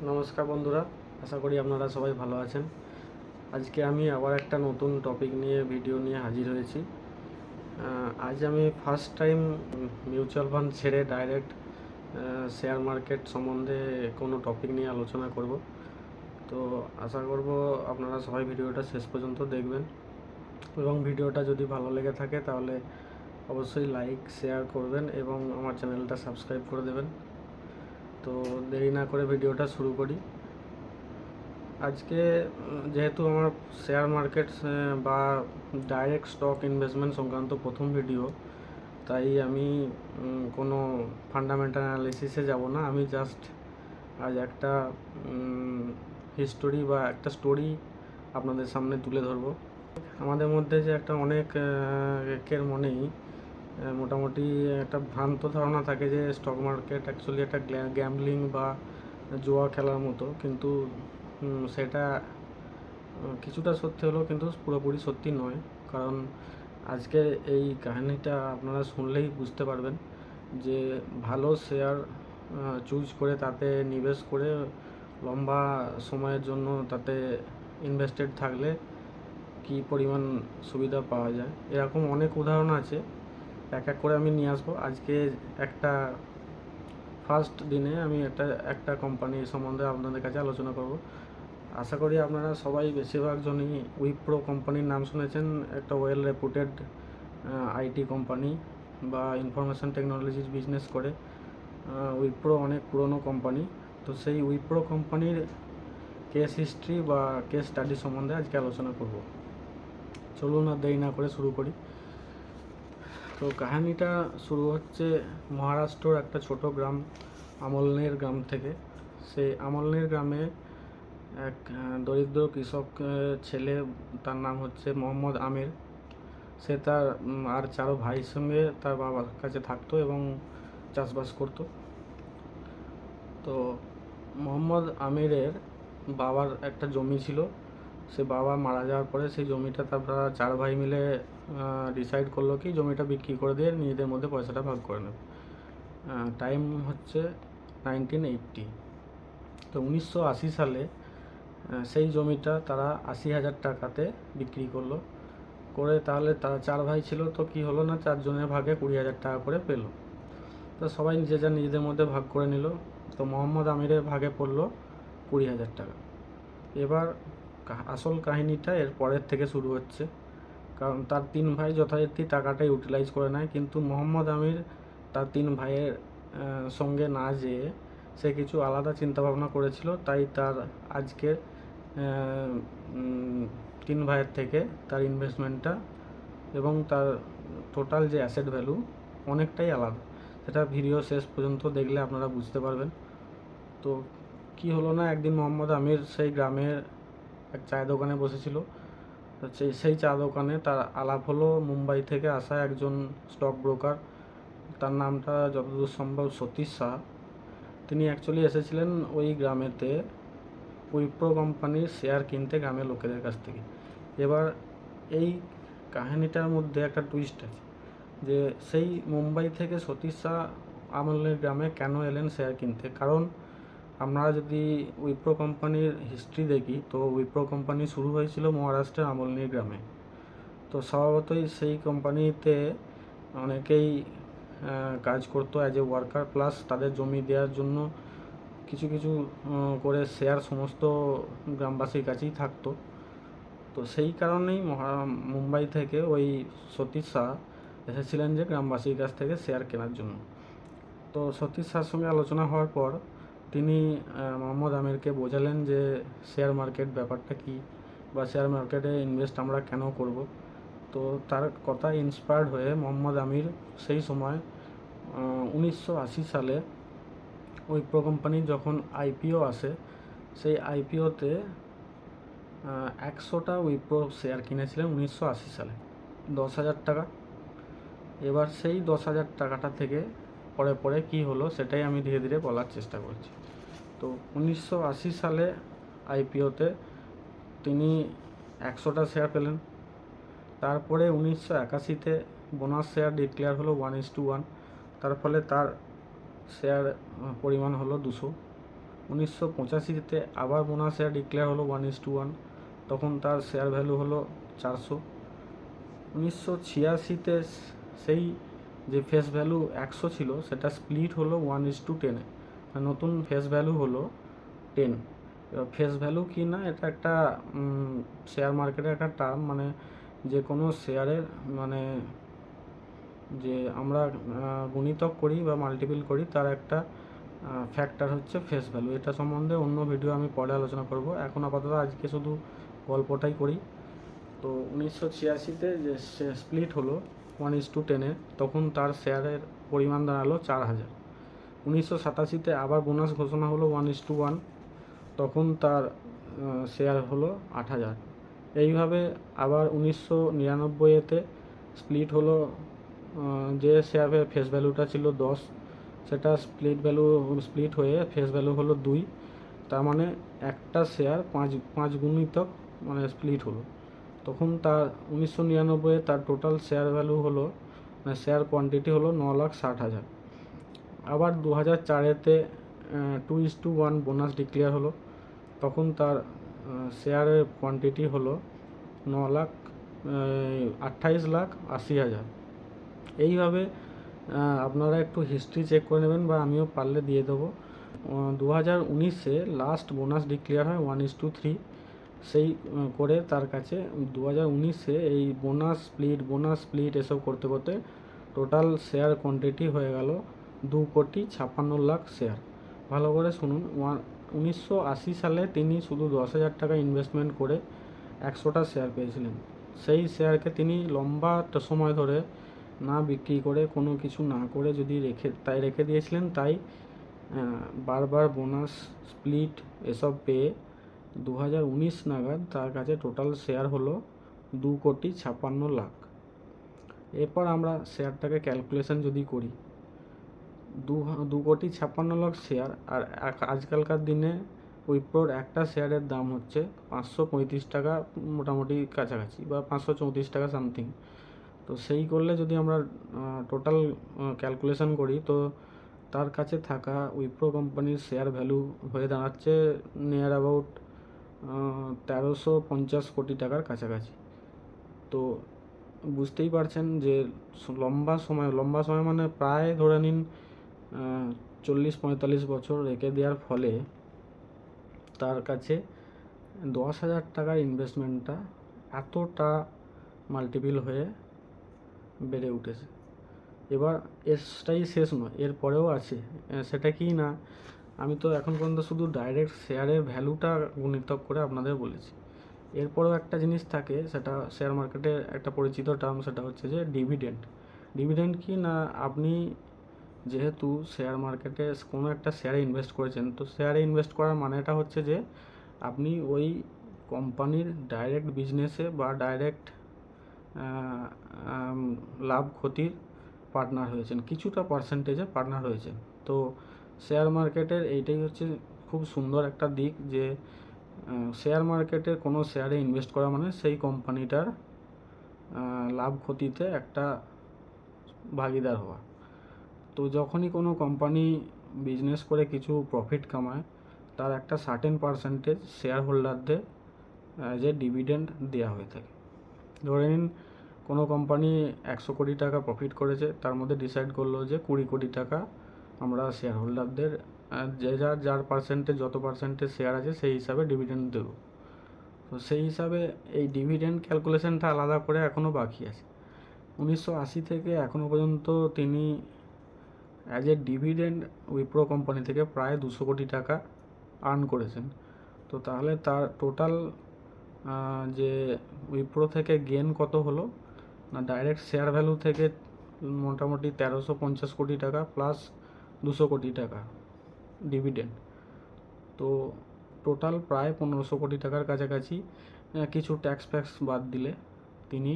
নমস্কার বন্ধুরা, আশা করি আপনারা সবাই ভালো আছেন। আজকে আমি আবার একটা নতুন টপিক নিয়ে ভিডিও নিয়ে হাজির হয়েছি। আজ আমি ফার্স্ট টাইম মিউচুয়াল ফান্ড ছেড়ে ডাইরেক্ট শেয়ার মার্কেট সম্বন্ধে কোনো টপিক নিয়ে আলোচনা করব। তো আশা করব আপনারা সবাই ভিডিওটা শেষ পর্যন্ত দেখবেন এবং ভিডিওটা যদি ভালো লেগে থাকে তাহলে অবশ্যই লাইক শেয়ার করবেন এবং আমার চ্যানেলটা সাবস্ক্রাইব করে দেবেন। তো দেরি না করে ভিডিওটা শুরু করি। আজকে যেহেতু আমার শেয়ার মার্কেট বা ডাইরেক্ট স্টক ইনভেস্টমেন্ট সংক্রান্ত প্রথম ভিডিও, তাই আমি কোনো ফান্ডামেন্টাল অ্যানালিসিসে যাব না। আমি জাস্ট আজ একটা হিস্টোরি বা একটা স্টোরি আপনাদের সামনে তুলে ধরবো। আমাদের মধ্যে যে একটা অনেকের মনেই মোটামুটি একটা ভ্রান্ত ধারণা থাকে যে স্টক মার্কেট অ্যাকচুয়ালি একটা গ্যাম্বলিং বা জুয়া খেলার মতো, কিন্তু সেটা কিছুটা সত্যি হলেও কিন্তু পুরোপুরি সত্যি নয়। কারণ আজকে এই কাহিনিটা আপনারা শুনলেই বুঝতে পারবেন যে ভালো শেয়ার চুজ করে তাতে নিবেশ করে লম্বা সময়ের জন্য তাতে ইনভেস্টেড থাকলে কী পরিমাণ সুবিধা পাওয়া যায়। এরকম অনেক উদাহরণ আছে, এক এক করে আমি নিয়ে আসবো। আজকে একটা ফার্স্ট দিনে আমি একটা কোম্পানি সম্বন্ধে আপনাদের কাছে আলোচনা করব। আশা করি আপনারা সবাই বেশিরভাগ জনই উইপ্রো কোম্পানির নাম শুনেছেন। একটা ওয়েল রেপুটেড আইটি কোম্পানি বা ইনফরমেশন টেকনোলজির বিজনেস করে। উইপ্রো অনেক পুরনো কোম্পানি। তো সেই উইপ্রো কোম্পানির কেস হিস্ট্রি বা কেস স্টাডি সম্বন্ধে আজকে আলোচনা করব। চলুন আর দেরি না করে শুরু করি। তো কাহিনিটা শুরু হচ্ছে মহারাষ্ট্রর একটা ছোট গ্রাম আমলনের গ্রাম থেকে। সেই আমলনের গ্রামে এক দরিদ্র কৃষক ছেলে, তার নাম হচ্ছে মোহাম্মদ আমির। সে তার আর 4 ভাইয়ের সঙ্গে তার বাবার কাছে থাকতো এবং চাষবাস করতো। তো মোহাম্মদ আমিরের বাবার একটা জমি ছিল। সে বাবা মারা যাওয়ার পরে সেই জমিটা তারা 4 ভাই মিলে ডিসাইড করলো কি জমিটা বিক্রি করে দিয়ে নিজেদের মধ্যে পয়সাটা ভাগ করে নেবে। টাইম হচ্ছে 1980। তো 1980 সালে সেই জমিটা তারা 80,000 টাকাতে বিক্রি করলো। করে তাহলে তারা 4 ভাই ছিল, তো কি হলো না 4 জনের ভাগে 20,000 টাকা করে পেল। তো সবাই নিজেদের মধ্যে ভাগ করে নিল। তো মোহাম্মদ আমিরের ভাগে পড়লো 20,000 টাকা। এবার আসল কাহিনীটা এর পরের থেকে শুরু হচ্ছে। কারণ তার 3 ভাই যথারীতি টাকাটা ইউটিলাইজ করে নেয়, কিন্তু মোহাম্মদ আমির তার 3 ভাইয়ের সঙ্গে না যেয়ে সে কিছু আলাদা চিন্তাভাবনা করেছিল। তাই তার আজকের 3 ভাইয়ের থেকে তার ইনভেস্টমেন্টটা এবং তার টোটাল যে অ্যাসেট ভ্যালু অনেকটাই আলাদা। সেটা ভিডিও শেষ পর্যন্ত দেখলে আপনারা বুঝতে পারবেন। তো কি হলো না, একদিন মোহাম্মদ আমির সেই গ্রামের এক চায়ের দোকানে বসেছিল। সেই চা দোকানে তার আলাপ হলো মুম্বাই থেকে আসা একজন স্টক ব্রোকার, তার নামটা যতদূর সম্ভব সতীশ সাহা। তিনি অ্যাকচুয়ালি এসেছিলেন ওই গ্রামেতে উইপ্রো কোম্পানির শেয়ার কিনতে গ্রামের লোকেদের কাছ থেকে। এবার এই কাহিনীটার মধ্যে একটা টুইস্ট আছে যে সেই মুম্বাই থেকে সতীশ শাহ আমলের গ্রামে কেন এলেন শেয়ার কিনতে। কারণ আমরা যদি উইপ্রো কোম্পানির হিস্ট্রি দেখি, তো উইপ্রো কোম্পানি শুরু হয়েছিল মহারাষ্ট্রের আমলনির গ্রামে। তো স্বভাবতই সেই কোম্পানিতে অনেকেই কাজ করতো অ্যাজ এ ওয়ার্কার, প্লাস তাদের জমি দেওয়ার জন্য কিছু কিছু করে শেয়ার সমস্ত গ্রামবাসীর কাছেই থাকতো। তো সেই কারণেই মুম্বাই থেকে ওই সতীশ শাহ এসেছিলেন যে গ্রামবাসীর কাছ থেকে শেয়ার কেনার জন্য। তো সতীশ শাহর সঙ্গে আলোচনা হওয়ার পর তিনি মোহাম্মদ আমিরকে বোঝালেন যে শেয়ার মার্কেট ব্যাপারটা কী বা শেয়ার মার্কেটে ইনভেস্ট আমরা কেন করব। তো তার কথা ইন্সপায়ার্ড হয়ে মোহাম্মদ আমির সেই সময় 1980 সালে উইপ্রো কোম্পানি যখন আইপিও আসে, সেই আইপিওতে 100টা উইপ্রো শেয়ার কিনেছিলেন 1980 সালে 10,000 টাকা। এবার সেই 10,000 টাকাটা থেকে পরে পরে কী হলো সেটাই আমি ধীরে ধীরে বলার চেষ্টা করছি। তো 1980 সালে আইপিওতে তিনি 100টা শেয়ার পেলেন। তারপরে 1981তে বোনাস শেয়ার ডিক্লেয়ার হলো 1:1। তার ফলে তার শেয়ার পরিমাণ হলো 200। 1985-তে আবার বোনাস শেয়ার ডিক্লেয়ার হলো 1:1, তখন তার শেয়ার ভ্যালু হলো 400। 1986-তে সেই যে ফেস ভ্যালু 100 ছিল সেটা স্প্লিট হলো 1:10, নতুন ফেস ভ্যালু হলো 10। এবার ফেস ভ্যালু কি না, এটা একটা শেয়ার মার্কেটের একটা টার্ম, মানে যে কোনো শেয়ারের মানে যে আমরা গুণিতক করি বা মাল্টিপল করি তার একটা ফ্যাক্টর হচ্ছে ফেস ভ্যালু। এটা সম্বন্ধে অন্য ভিডিও আমি পরে আলোচনা করব, এখন আপাতত আজকে শুধু গল্পটাই করি। তো 1986-তে যে স্প্লিট হলো 1:10, তখন তার শেয়ারের পরিমাণ দাঁড়ালো 4000। 1987-তে আবার বোনাস ঘোষণা হলো 1:1, তখন তার শেয়ার হলো 8000। এইভাবে আবার 1999-তে স্প্লিট হলো, যে শেয়ারের ফেস ভ্যালুটা ছিল 10, সেটা স্প্লিট হয়ে ফেস ভ্যালু হলো 2, তার মানে একটা শেয়ার 5 গুণিতক মানে স্প্লিট হলো। তখন তার 1999-এ তার টোটাল শেয়ার ভ্যালু হলো, মানে শেয়ার কোয়ান্টিটি হলো 9,60,000। আবার 2004-এতে 2:1 বোনাস ডিক্লেয়ার হলো, তখন তার শেয়ারের কোয়ান্টিটি হলো 28,80,000। এইভাবে আপনারা একটু হিস্ট্রি চেক করে নেবেন, বা আমিও পারলে দিয়ে দেবো। 2019-এ লাস্ট বোনাস ডিক্লেয়ার হয় 1:3, সেই করে তার কাছে 2019-এ এই বোনাস স্প্লিট এসব করতে করতে টোটাল শেয়ার কোয়ান্টিটি হয়ে গেল 2,56,00,000 শেয়ার। ভালো করে শুনুন, 1980 সালে তিনি শুধু 10,000 টাকা ইনভেস্টমেন্ট করে 100টা শেয়ার পেয়েছিলেন। সেই শেয়ারকে তিনি লম্বা সময় ধরে না বিক্রি করে, কোনো কিছু না করে যদি রেখে দিয়েছিলেন, তাই বারবার বোনাস স্প্লিট এসব পেয়ে 2019 নাগাদ তার কাছে টোটাল শেয়ার হলো 2,56,00,000। এরপর আমরা শেয়ারটাকে ক্যালকুলেশন যদি করি, 2,56,00,000 শেয়ার, আর আজকালকার দিনে উইপ্রোর একটা শেয়ারের দাম হচ্ছে 535 টাকা মোটামুটি কাছাকাছি, বা 534 টাকা সামথিং। তো সেই করলে যদি আমরা টোটাল ক্যালকুলেশন করি, তো তার কাছে থাকা উইপ্রো কোম্পানির শেয়ার ভ্যালু হয়ে দাঁড়াচ্ছে নিয়ার অ্যাবাউট 1,350 কোটি টাকার কাছাকাছি। তো বুঝতেই পারছেন যে লম্বা সময় মানে প্রায় ধরে নিন 40-45 বছর রেখে দেওয়ার ফলে তার কাছে 10,000 টাকার ইনভেস্টমেন্টটা এতটা মাল্টিপল হয়ে বেড়ে উঠেছে। এবার এটাই শেষ নয়, এরপরেও আছে। সেটা কি না, আমি তো এখন পর্যন্ত শুধু ডাইরেক্ট শেয়ারের ভ্যালুটা গুণিতক করে আপনাদের বলেছি। এরপরেও একটা জিনিস থাকে, সেটা শেয়ার মার্কেটের একটা পরিচিত টার্ম, সেটা হচ্ছে যে ডিভিডেন্ড কি না, আপনি যেহেতু শেয়ার মার্কেটে কোনো একটা শেয়ারে ইনভেস্ট করেছেন, তো শেয়ারে ইনভেস্ট করার মানেটা হচ্ছে যে আপনি ওই কোম্পানির ডাইরেক্ট বিজনেসে বা ডাইরেক্ট লাভ ক্ষতির পার্টনার হয়েছেন, কিছুটা পার্সেন্টেজে পার্টনার হয়েছেন। তো শেয়ার মার্কেটের এইটাই হচ্ছে খুব সুন্দর একটা দিক, যে শেয়ার মার্কেটে কোনো শেয়ারে ইনভেস্ট করা মানে সেই কোম্পানিটার লাভ ক্ষতিতে একটা ভাগিদার হওয়া। তো যখনই কোনো কোম্পানি বিজনেস করে কিছু প্রফিট কামায়, তার একটা সার্টেন পার্সেন্টেজ শেয়ার হোল্ডারদের যে ডিভিডেন্ড দেওয়া হয়ে থাকে। ধরে নিন কোনো কোম্পানি 100 কোটি টাকা প্রফিট করেছে, তার মধ্যে ডিসাইড করলো যে 20 কোটি টাকা আমরা শেয়ার হোল্ডারদের যার পার্সেন্টেজ যত পার্সেন্টেজ শেয়ার আছে সেই হিসাবে ডিভিডেন্ড দেবো। তো সেই হিসাবে এই ডিভিডেন্ড ক্যালকুলেশনটা আলাদা করে এখনও বাকি আছে। 1980 থেকে এখনও পর্যন্ত তিনি as a dividend Wipro company থেকে প্রায় 200 কোটি টাকা আর্ন করেছেন। তো তাহলে তার টোটাল যে উইপ্রো থেকে গেন কত হলো না, ডাইরেক্ট শেয়ার ভ্যালু থেকে মোটামুটি 1,350 কোটি টাকা প্লাস 200 কোটি টাকা ডিভিডেন্ড, তো টোটাল প্রায় 1,500 কোটি টাকার কাছাকাছি, কিছু ট্যাক্স ফ্যাক্স বাদ দিলে তিনি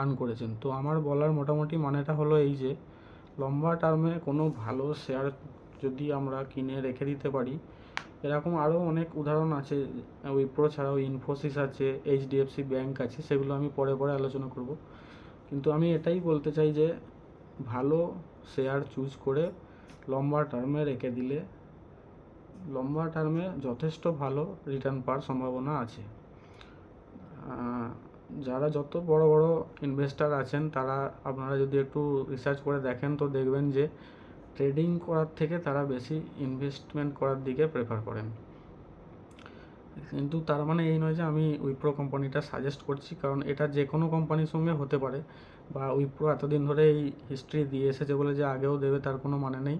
আর্ন করেছেন। তো আমার বলার মোটামুটি মানেটা হলো এই, যে লম্বা টার্মে কোনো ভালো শেয়ার যদি আমরা কিনে রেখে দিতে পারি, এরকম আরও অনেক উদাহরণ আছে। উইপ্রো ছাড়াও ইনফোসিস আছে, HDFC ব্যাংক আছে, সেগুলো আমি পরে আলোচনা করব। কিন্তু আমি এটাই বলতে চাই যে ভালো শেয়ার চুজ করে লম্বা টার্মে রেখে দিলে লম্বা টার্মে যথেষ্ট ভালো রিটার্ন পাওয়ার সম্ভাবনা আছে। যারা যত বড় বড় ইনভেস্টার আছেন তারা আপনারা যদি একটু রিসার্চ করে দেখেন তো দেখবেন যে ট্রেডিং করার থেকে তারা বেশি ইনভেস্টমেন্ট করার দিকে প্রেফার করেন। কিন্তু তার মানে এই নয় যে আমি উইপ্রো কোম্পানিটা সাজেস্ট করছি, কারণ এটা যে কোনো কোম্পানির সঙ্গে হতে পারে, বা উইপ্রো এতদিন ধরে এই হিস্ট্রি দিয়ে এসেছে বলে যে আগেও দেবে তার কোনো মানে নেই।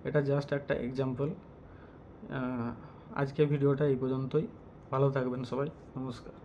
এটা জাস্ট একটা এক্সাম্পল। আজকে ভিডিওটা এই পর্যন্তই। ভালো থাকবেন সবাই, নমস্কার।